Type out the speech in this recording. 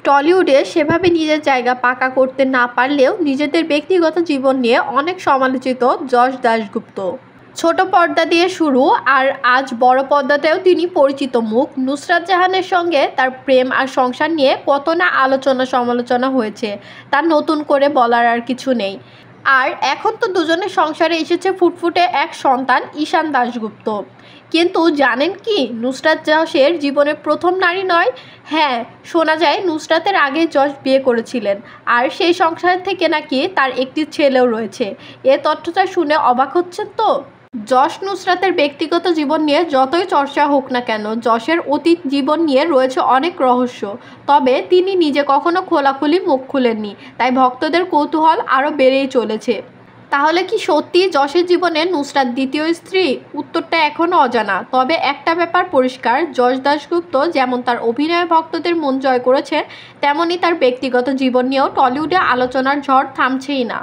টলিউডে সেভাবে নিজের জায়গা পাকা করতে না পারলেও নিজেদের ব্যক্তিগত জীবন নিয়ে অনেক সমালোচিত যশ দাশগুপ্ত। ছোট পর্দা দিয়ে শুরু, আর আজ বড় পর্দাতেও তিনি পরিচিত মুখ। নুসরাত জাহানের সঙ্গে তার প্রেম আর সংসার নিয়ে কত না আলোচনা সমালোচনা হয়েছে, তার নতুন করে বলার আর কিছু নেই। আর এখন তো দুজনের সংসারে এসেছে ফুটফুটে এক সন্তান, ঈশান দাশগুপ্ত। কিন্তু জানেন কি, নুসরাত যশের জীবনের প্রথম নারী নয়। হ্যাঁ, শোনা যায় নুসরাতের আগে যশ বিয়ে করেছিলেন, আর সেই সংসার থেকে নাকি তার একটি ছেলেও রয়েছে। এ তথ্যটা শুনে অবাক হচ্ছেন তো? যশ নুসরাতের ব্যক্তিগত জীবন নিয়ে যতই চর্চা হোক না কেন, যশের অতীত জীবন নিয়ে রয়েছে অনেক রহস্য। তবে তিনি নিজে কখনো খোলাখুলি মুখ খুলেননি, তাই ভক্তদের কৌতূহল আরও বেড়েই চলেছে। তাহলে কি সত্যি যশের জীবনে নুসরাত দ্বিতীয় স্ত্রী? উত্তরটা এখনও অজানা। তবে একটা ব্যাপার পরিষ্কার, যশ দাশগুপ্ত যেমন তার অভিনয়ে ভক্তদের মন জয় করেছে, তেমনই তার ব্যক্তিগত জীবন নিয়েও টলিউডে আলোচনার ঝড় থামছেই না।